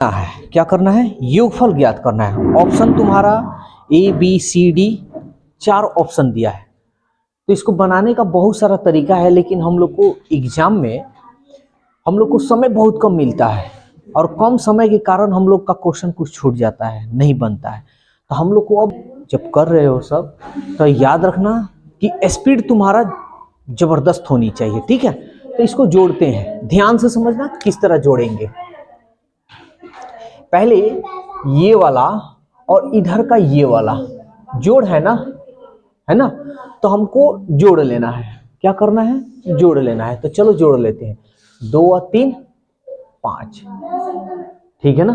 है क्या करना है, योगफल ज्ञात करना है। ऑप्शन तुम्हारा A B C D 4 option दिया है। तो इसको बनाने का बहुत सारा तरीका है, लेकिन हम लोग को एग्जाम में हम लोग को समय बहुत कम मिलता है, और कम समय के कारण हम लोग का क्वेश्चन कुछ छूट जाता है, नहीं बनता है। तो हम लोग को अब जब कर रहे हो सब, तो याद रखना कि स्पीड तुम्हारा जबरदस्त होनी चाहिए, ठीक है। तो इसको जोड़ते हैं, ध्यान से समझना किस तरह जोड़ेंगे। पहले ये वाला और इधर का ये वाला जोड़ है ना, है ना। तो हमको जोड़ लेना है, क्या करना है, जोड़ लेना है। तो चलो जोड़ लेते हैं, 2 और 3 5, ठीक है ना।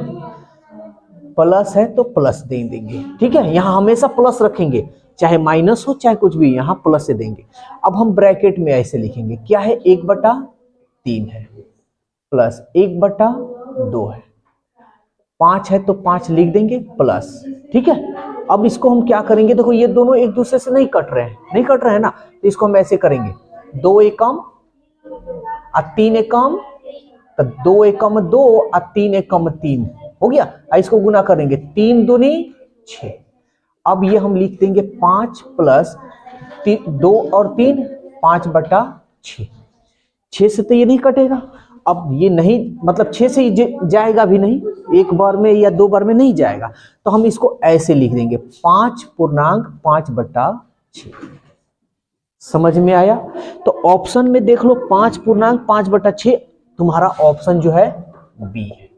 प्लस है तो प्लस दे देंगे, ठीक है। यहां हमेशा प्लस रखेंगे, चाहे माइनस हो चाहे कुछ भी, यहां प्लस से देंगे। अब हम ब्रैकेट में ऐसे लिखेंगे, क्या है, 1/3 है, प्लस 1/2 है, 5 है तो 5 लिख देंगे प्लस, ठीक है। अब इसको हम क्या करेंगे, देखो ये दोनों एक दूसरे से नहीं कट रहे हैं ना। तो इसको हम ऐसे करेंगे, 2 एकम और 3 एकम, तो 2 एकम 2 और 3 एकम 3 हो गया। इसको गुना करेंगे, 3 दूनी 6। अब ये हम लिख देंगे 5 प्लस 2 और 3 5/6। 6 से तो ये नहीं कटेगा, अब ये नहीं, मतलब 6 से जाएगा भी नहीं, एक बार में या 2 बार में नहीं जाएगा। तो हम इसको ऐसे लिख देंगे, 5/5/6। समझ में आया। तो ऑप्शन में देख लो, 5/5/6 तुम्हारा ऑप्शन जो है बी है।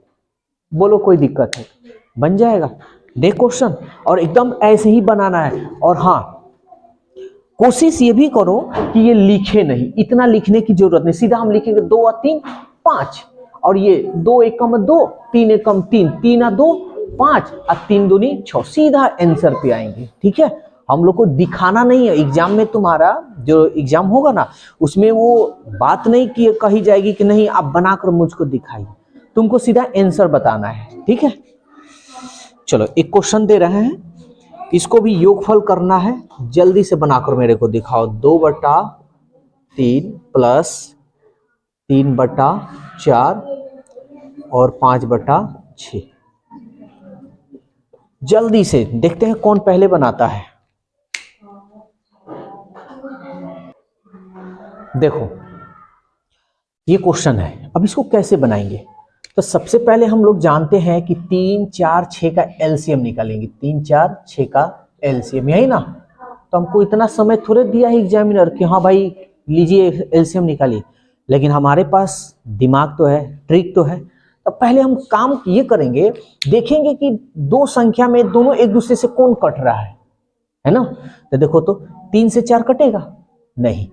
बोलो कोई दिक्कत है, बन जाएगा। देख क्वेश्चन, और एकदम ऐसे ही बनाना है। और हाँ, कोशिश ये भी करो कि ये लिखे नहीं, इतना लिखने की जरूरत नहीं, सीधा हम लिखेंगे 2 और 3 5, और ये 2 एकम 2 3 एकम 3 3 और 2 5 और 3 दूनी 6, सीधा आंसर पे आएंगे, ठीक है। हम लोग को दिखाना नहीं है। एग्जाम में तुम्हारा जो एग्जाम होगा ना, उसमें वो बात नहीं कि कही जाएगी कि नहीं आप बनाकर मुझको दिखाइए, तुमको सीधा आंसर बताना है, ठीक है। चलो एक क्वेश्चन दे रहे हैं, इसको भी योगफल करना है, जल्दी से बनाकर मेरे को दिखाओ। 2/3 प्लस 3/4 और 5/6। जल्दी से देखते हैं कौन पहले बनाता है। देखो ये क्वेश्चन है, अब इसको कैसे बनाएंगे। तो सबसे पहले हम लोग जानते हैं कि 3 4 6 का एलसीएम निकालेंगे। 3 4 6 का एलसीएम, यही ना। तो हमको इतना समय थोड़े दिया है एग्जामिनर कि हाँ भाई लीजिए एलसीएम निकालिए, लेकिन हमारे पास दिमाग तो है, ट्रिक तो है। तो पहले हम काम ये करेंगे, देखेंगे कि दो संख्या में दोनों एक दूसरे से कौन कट रहा है ना। तो देखो, तो 3 से 4 कटेगा नहीं,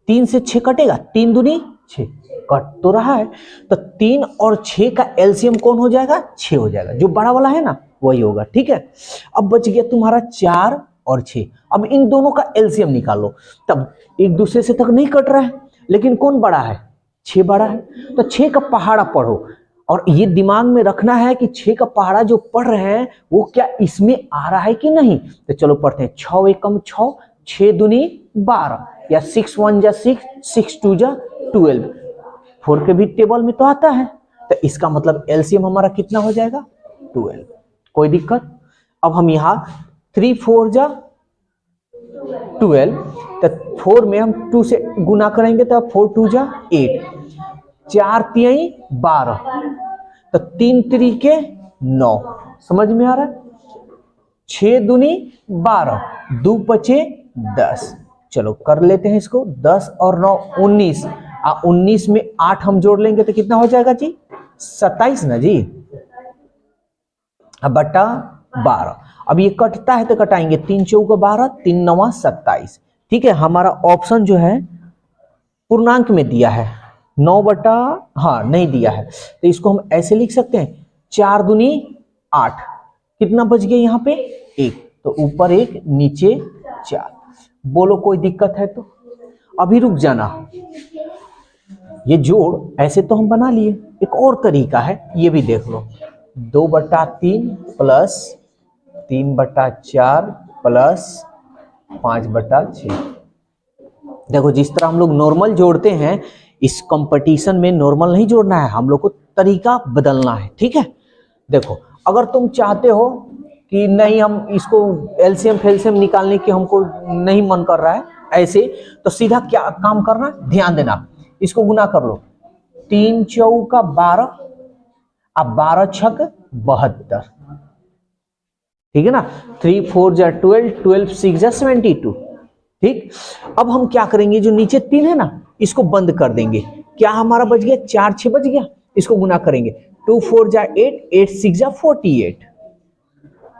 3 से 6 कटेगा, 3 दूनी 6, कट तो रहा है। तो 3 और 6 का एलसीएम कौन हो जाएगा, 6 हो जाएगा, जो बड़ा वाला है ना वही होगा, ठीक है। अब बच गया तुम्हारा 4 और 6। अब इन दोनों का एलसीएम निकालो, तब एक दूसरे से तक नहीं कट रहा है, लेकिन कौन बड़ा है, 6 बड़ा है। तो 6 का पहाड़ा पढ़ो, और ये दिमाग में रखना है कि 6 का पहाड़ा जो पढ़ रहे हैं वो क्या इसमें आ रहा है कि नहीं। तो चलो पढ़ते हैं, 6 एकम 6, 6 दूनी 12, या 6 1 जा 6, 6 2 जा 12, 4 के भी टेबल में तो आता है। तो इसका मतलब एलसीएम हमारा कितना हो जाएगा, 12। कोई दिक्कत। अब हम यहाँ 3 4 जा 12, तो 4 में हम 2 से गुना करेंगे, तो 4 2 जा 8, 4 3 12, तो 3 3 के 9। समझ में आ रहा है। 6 दूनी 12, 2 पचे 10। चलो कर लेते हैं इसको, 10 और 9 19, 19 में 8 हम जोड़ लेंगे तो कितना हो जाएगा जी, 27 ना जी, अब बटा 12। अब ये कटता है तो कटाएंगे, 3 चौका 12, 3 9 27, ठीक है। हमारा ऑप्शन जो है पूर्णांक में दिया है, 9 बटा, हाँ नहीं दिया है, तो इसको हम ऐसे लिख सकते हैं, 4 दूनी 8, कितना बच गया यहाँ पे 1, तो ऊपर 1 नीचे 4। बोलो कोई दिक्कत है तो। अभी रुक जाना, ये जोड़ ऐसे तो हम बना लिए, एक और तरीका है, ये भी देख लो। 2/3 प्लस 3/4 प्लस 5/6। देखो जिस तरह हम लोग नॉर्मल जोड़ते हैं, इस कंपटीशन में नॉर्मल नहीं जोड़ना है, हम लोग को तरीका बदलना है, ठीक है। देखो अगर तुम चाहते हो कि नहीं हम इसको एलसीएम फेलसीएम निकालने की हमको नहीं मन कर रहा है ऐसे, तो सीधा क्या काम करना, ध्यान देना, इसको गुना कर लो, 3 चौका 12, अब 12 छक 72, ठीक है ना, 3 4 जा 12, 12 6 जा 72, ठीक। अब हम क्या करेंगे, जो नीचे 3 है ना इसको बंद कर देंगे, क्या हमारा बच गया, 4 6 बच गया, इसको गुना करेंगे, 2 4 जा 8, 8 6 जा 48,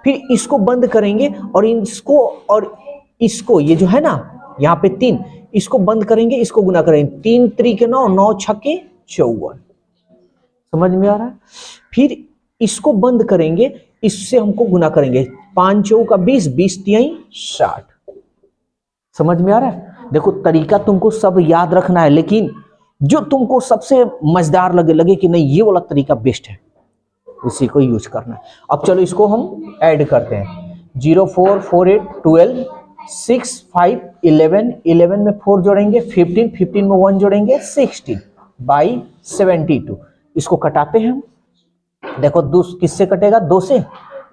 फिर इसको बंद करेंगे और इसको ये जो है ना यहाँ पे 3, इसको बंद करेंगे, इसको गुना करेंगे, 3 3 के 9, 9 छक्के 54, समझ में आ रहा है। फिर इसको बंद करेंगे, इससे हमको गुना करेंगे, 5 चौका 20, 20 तिहाई 60, समझ में आ रहा है। देखो तरीका तुमको सब याद रखना है, लेकिन जो तुमको सबसे मजेदार लगे कि नहीं ये वाला तरीका बेस्ट है, उसी को यूज करना है। अब चलो इसको हम ऐड करते हैं, 0 4 4 8 12 6 5 11, 11 में 4 जोड़ेंगे 15, 15 में 1 जोड़ेंगे 16 बाई 72, इसको कटाते हैं। देखो 2 किससे कटेगा, 2 से,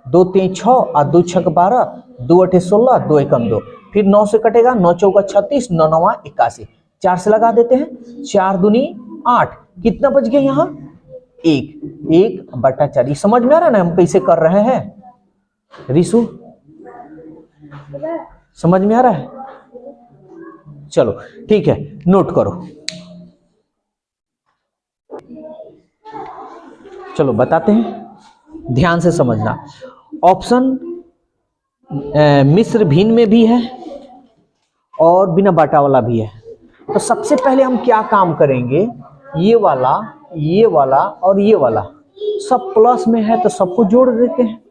2 3 6 और 2 6 12, 2 8 16, 2 1 2, फिर 9 से कटेगा, 9 चौका 36, 9 9 81, 4 से लगा देते हैं, 4 दूनी 8, कितना बच गया यहाँ, 1/4। समझ में आ रहा है ना हम कैसे कर रहे हैं, रिसु समझ में आ रहा है। चलो ठीक है, नोट करो, चलो बताते हैं, ध्यान से समझना। ऑप्शन मिस्र भिन्न में भी है और बिना बाटा वाला भी है। तो सबसे पहले हम क्या काम करेंगे, ये वाला और ये वाला सब प्लस में है तो सबको जोड़ देते हैं,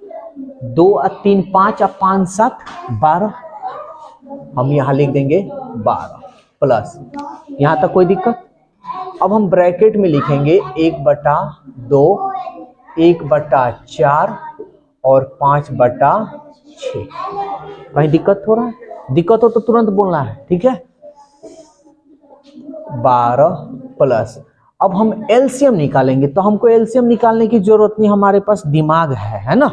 2 और 3 5 और 5 7 12, हम यहाँ लिख देंगे 12 प्लस, यहाँ तक कोई दिक्कत। अब हम ब्रैकेट में लिखेंगे 1/2, 1/4 और 5/6। कहीं दिक्कत हो रहा है, दिक्कत हो तो तुरंत बोलना है, ठीक है। 12 प्लस, अब हम एलसीएम निकालेंगे, तो हमको एलसीएम निकालने की जरूरत नहीं, हमारे पास दिमाग है ना।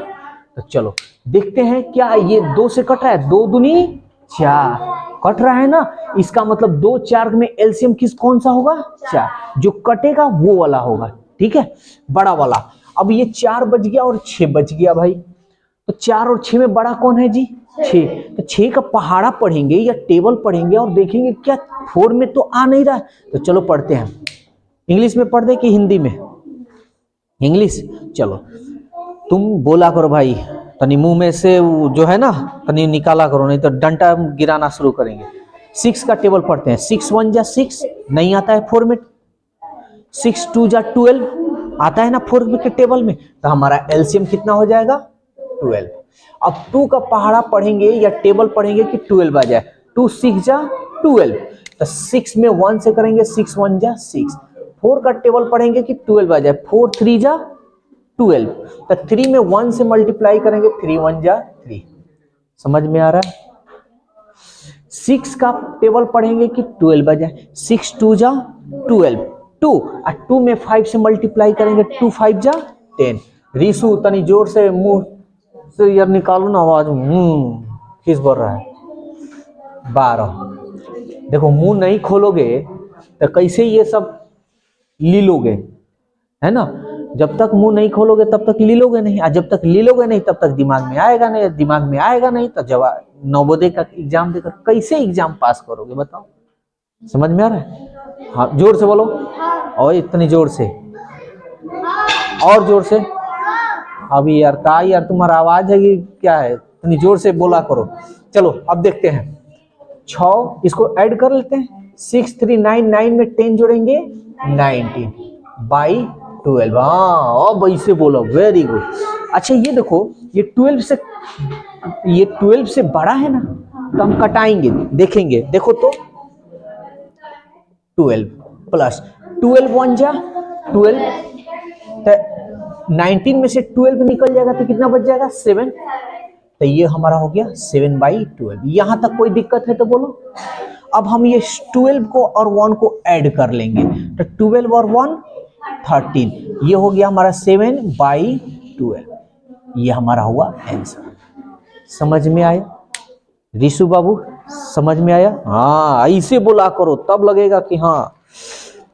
तो चलो देखते हैं, क्या ये 2 से कट रहा है, 2 दूनी 4 कट रहा है ना, इसका मतलब 2 4 में एलसीएम कौन सा होगा, 4, जो कटेगा वो वाला होगा, ठीक है, बड़ा वाला। अब ये 4 बच गया और 6 बच गया भाई, तो 4 और 6 में बड़ा कौन है जी, 6, तो 6 का पहाड़ा पढ़ेंगे या टेबल पढ़ेंगे और देखेंगे क्या 4 में तो आ नहीं रहा है। तो चलो पढ़ते हैं, इंग्लिश में पढ़ दे कि हिंदी में, इंग्लिश। चलो तुम बोला करो भाई, तनी मुंह में से जो है ना तनी निकाला करो, नहीं तो डंडा गिराना शुरू करेंगे। 6 का टेबल पढ़ते हैं, 6 1 जा 6, नहीं आता है फॉर्मेट, 6 2 जा 12 आता है ना फॉर्मेट के टेबल में, तो हमारा एलसीएम कितना हो जाएगा, 12। अब 2 का पहाड़ा पढ़ेंगे या टेबल पढ़ेंगे कि 12 आ जाए, 2 6 जा 12, तो 6 में 1 से करेंगे, 6 1 जा 6, 4 का टेबल पढ़ेंगे कि 12 आ जाए, 4 3 जा 12, तो 3 में 1 से मल्टीप्लाई करेंगे, 3 1 जा 3, समझ में आ रहा है। 6 का टेबल पढ़ेंगे कि 12 आ जाए, 6 2 जा 12, 2 और 2 में 5 से मल्टीप्लाई करेंगे, 2 5 जा 10। रिसु तनी जोर से मुंह से यार निकालो ना आवाज, किस बोल रहा है, 12। देखो मुंह नहीं खोलोगे तो कैसे ये सब ली लोगे, है ना, जब तक मुंह नहीं खोलोगे तब तक ली लोगे नहीं, और जब तक ली लोगे नहीं तब तक दिमाग में आएगा नहीं, दिमाग में आएगा नहीं तो जवाब नवोदय का एग्जाम देकर कैसे एग्जाम पास करोगे, बताओ, समझ में आ रहा है। हाँ जोर से बोलो, और इतनी जोर से, और जोर से, अभी यार का यार तुम्हारा आवाज है कि क्या है, इतनी जोर से बोला करो। चलो अब देखते हैं, 6 इसको ऐड कर लेते हैं, 6 3 9, 9 में 10 जोड़ेंगे 19 बाई 12, हाँ अब ऐसे बोलो, वेरी गुड। अच्छा ये देखो, ये 12 से बड़ा है ना, तो हम कटाएंगे, देखेंगे, देखो तो 12 प्लस 12 1 जा 12, तो 19 में से 12 निकल जाएगा तो कितना बच जाएगा, 7, तो ये हमारा हो गया 7/12। यहां तक कोई दिक्कत है तो बोलो। अब हम ये 12 को और 1 को ऐड कर लेंगे, तो 12 और 1 13, ये हो गया हमारा 7/12, 12। ये हमारा हुआ आंसर। समझ में आया ऋषु बाबू? समझ में आया? हाँ, ऐसे बोला करो तब लगेगा कि हाँ।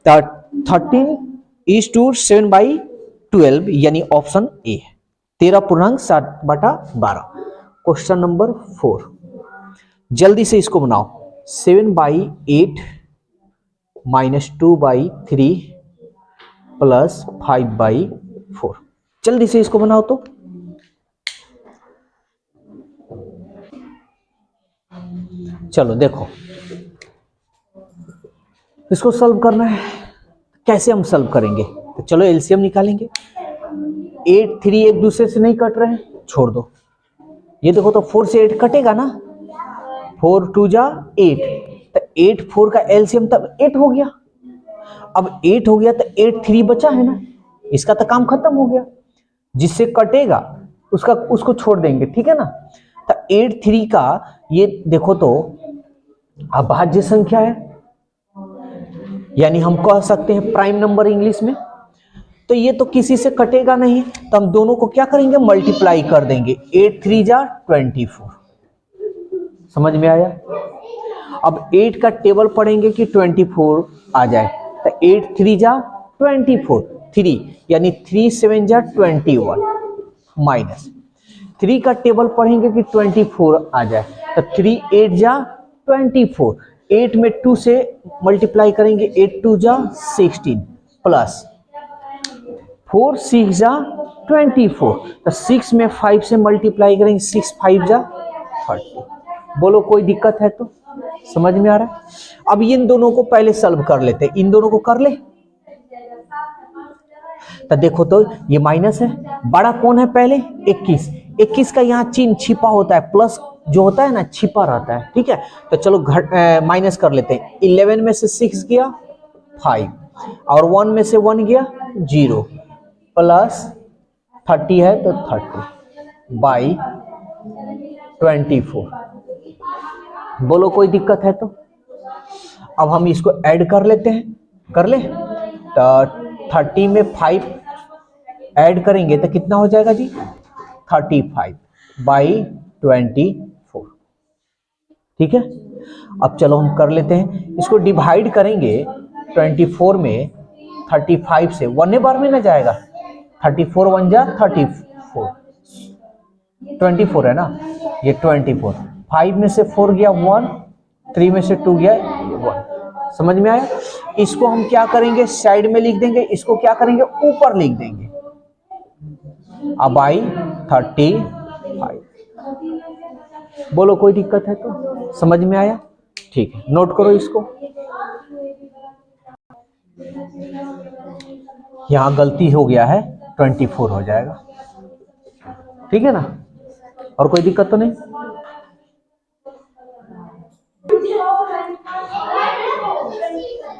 13:7/12 यानी ऑप्शन ए, 13.7/12। क्वेश्चन नंबर 4, जल्दी से इसको बनाओ। 7/8 -2/3 + 5/4। जल्दी से इसको बनाओ तो। चलो देखो, इसको सॉल्व करना है। कैसे हम सॉल्व करेंगे? तो चलो एलसीएम निकालेंगे। 8, 3 एक दूसरे से नहीं कट रहे हैं, छोड़ दो। ये देखो तो 4 से 8 कटेगा ना, 4 2 जा 8, तो 8 4 का एलसीएम तब 8 हो गया। अब 8 हो गया तो 8 3 बचा है ना, इसका तो काम खत्म हो गया। जिससे कटेगा उसको छोड़ देंगे, ठीक है ना। तो 8 3 का ये देखो तो अभाज्य संख्या है, यानी हम कह सकते हैं प्राइम नंबर इंग्लिश में। तो ये तो किसी से कटेगा नहीं, तो हम दोनों को क्या करेंगे, मल्टीप्लाई कर देंगे। 8 3 जा 24। समझ में आया? अब 8 का टेबल पढ़ेंगे कि 24 आ जाए, तो 8 3 जा 24, 3 यानी 3 7 जा 21 माइनस 3 का टेबल पढ़ेंगे कि 24 आ जाए, तो 3 8 जा 24, 8 में 2 से मल्टीप्लाई करेंगे, 8 2 जा 16 प्लस 4 6 जा 24, तो 6 में 5 से मल्टीप्लाई करेंगे, 6 5 जा 30। बोलो कोई दिक्कत है तो? समझ में आ रहा है? अब इन दोनों को पहले सॉल्व कर लेते हैं। इन दोनों को कर ले तो देखो तो ये माइनस है, बड़ा कौन है पहले? 21। 21 का यहाँ चिन्ह छिपा होता है, प्लस जो होता है ना छिपा रहता है, ठीक है। तो चलो माइनस कर लेते हैं। 11 में से 6 गया 5, और 1 में से 1 गया 0, प्लस 30 है तो 30/24। बोलो कोई दिक्कत है तो? अब हम इसको ऐड कर लेते हैं, कर ले तो 30 में 5 ऐड करेंगे तो कितना हो जाएगा जी? 35/24। ठीक है। अब चलो हम कर लेते हैं, इसको डिवाइड करेंगे 24 में 35 से, 1 बार में ना जाएगा, 34 1 जा 34, 24 है ना, ये 24, 5 में से 4 गया 1, 3 में से 2 गया 1। समझ में आया? इसको हम क्या करेंगे, साइड में लिख देंगे, इसको क्या करेंगे, ऊपर लिख देंगे। अब आई 35। बोलो कोई दिक्कत है तो? समझ में आया? ठीक है, नोट करो इसको। यहां गलती हो गया है, 24 हो जाएगा, ठीक है ना। और कोई दिक्कत तो नहीं?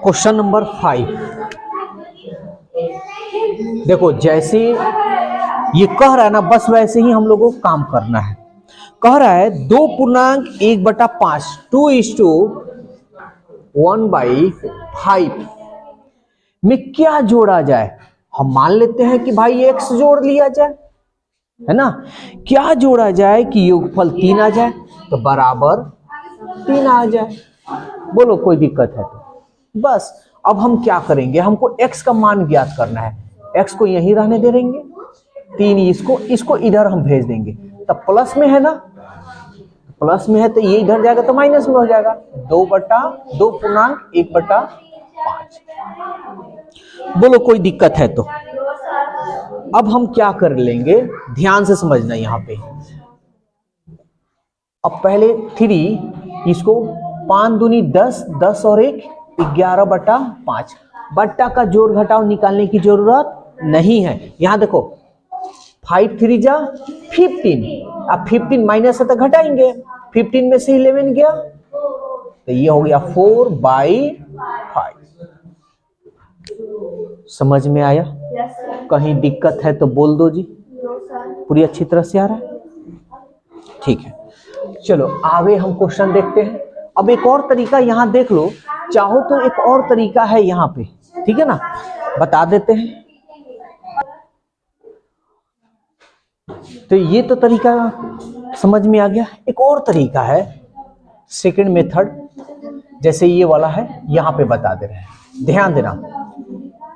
क्वेश्चन नंबर 5 देखो, जैसे ये कह रहा है ना, बस वैसे ही हम लोगों को काम करना है। कह रहा है 2.1/5 2:1/5 में क्या जोड़ा जाए। हम मान लेते हैं कि भाई x जोड़ लिया जाए, है ना। क्या जोड़ा जाए कि योगफल 3 आ जाए, तो बराबर 3 आ जाए। बोलो कोई दिक्कत है तो? बस अब हम क्या करेंगे, हमको x का मान ज्ञात करना है। x को यहीं रहने दे देंगे, 3 इसको इधर हम भेज देंगे। तब प्लस में है ना, प्लस में है तो ये इधर जाएगा तो माइनस में हो जाएगा, 2/1/5। बोलो कोई दिक्कत है तो? अब हम क्या कर लेंगे, ध्यान से समझना यहाँ पे। अब पहले 3, इसको 5 दूनी 10, 10 और 1 11/5। बट्टा का जोड़ घटाव निकालने की जरूरत नहीं है। यहां देखो 5 3 जा 15, अब 15 माइनस है तो घटाएंगे, 15 में से 11 गया तो ये हो गया 4/5। समझ में आया? कहीं दिक्कत है तो बोल दो जी। पूरी अच्छी तरह से आ रहा है? ठीक है, चलो आगे हम क्वेश्चन देखते हैं। अब एक और तरीका यहां देख लो, चाहो तो एक और तरीका है यहां पे, ठीक है ना, बता देते हैं। तो ये तो तरीका समझ में आ गया। एक और तरीका है सेकंड मेथड, जैसे ये वाला है, यहां पे बता दे रहे हैं, ध्यान देना।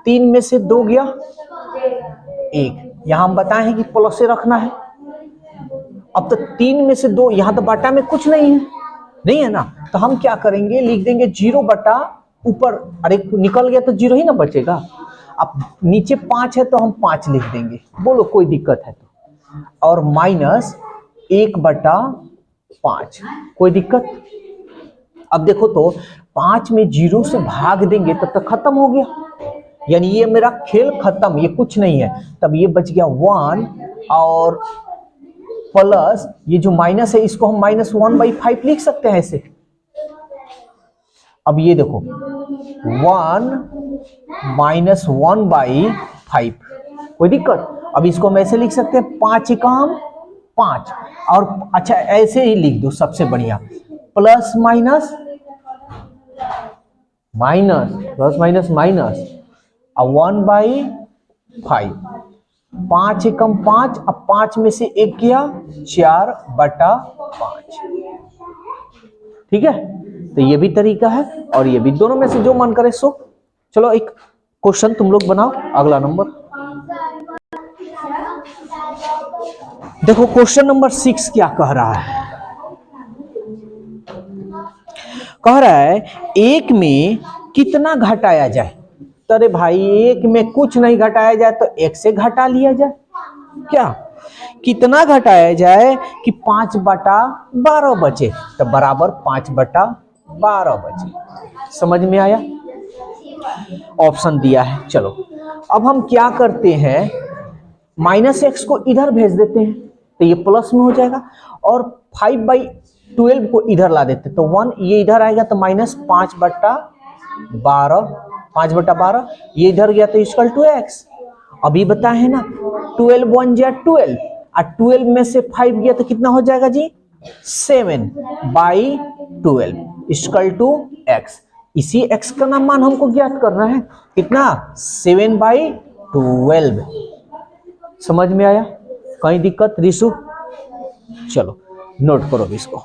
3 में से 2 गया 1, यहां हम बताए हैं कि प्लस से रखना है। अब तो 3 में से 2, यहां तो बाटा में कुछ नहीं है ना, तो हम क्या करेंगे, लिख देंगे 0 बटा ऊपर, अरे निकल गया तो 0 ही ना बचेगा। अब नीचे 5 है तो हम 5 लिख देंगे, बोलो कोई दिक्कत है तो, और माइनस 1 बटा 5, कोई दिक्कत। अब देखो तो 5 में 0 से भाग देंगे तब तक खत्म हो गया, यानी ये मेरा खेल खत्म, ये कुछ नहीं है। तब ये बच गया 1 और प्लस ये जो माइनस है इसको हम -1/5 लिख सकते हैं ऐसे। अब ये देखो 1 -1/5, कोई दिक्कत। अब इसको हम ऐसे लिख सकते हैं 5 एकम 5, और अच्छा ऐसे ही लिख दो सबसे बढ़िया, plus minus minus, plus minus minus, और 1/5, 5 एकम 5, अब 5 में से 1 गया 4 बटा 5, ठीक है। तो ये भी तरीका है और ये भी, दोनों में से जो मन करे सो। चलो एक क्वेश्चन तुम लोग बनाओ, अगला नंबर देखो। क्वेश्चन नंबर 6 क्या कह रहा है, कह रहा है 1 में कितना घटाया जाए। तो अरे भाई 1 में कुछ नहीं घटाया जाए तो 1 से घटा लिया जाए, क्या कितना घटाया जाए कि 5 बटा 12 बचे, तो बराबर 5 बटा 12 बचे। समझ में आया, ऑप्शन दिया है। चलो अब हम क्या करते हैं, -x को इधर भेज देते हैं तो ये प्लस में हो जाएगा, और 5/12 को इधर ला देते तो 1, ये इधर आएगा तो -5 बटा 12, 5 बटा 12, ये इधर गया तो इक्वल टू x। अभी बताए हैं ना 12 1 जा 12, और 12 में से 5 गया तो कितना हो जाएगा जी, 7/12 इक्वल टू x। इसी x का नाम मान हमको ज्ञात करना है, कितना 7/12। समझ में आया, कहीं दिक्कत रिशु? चलो नोट करो इसको।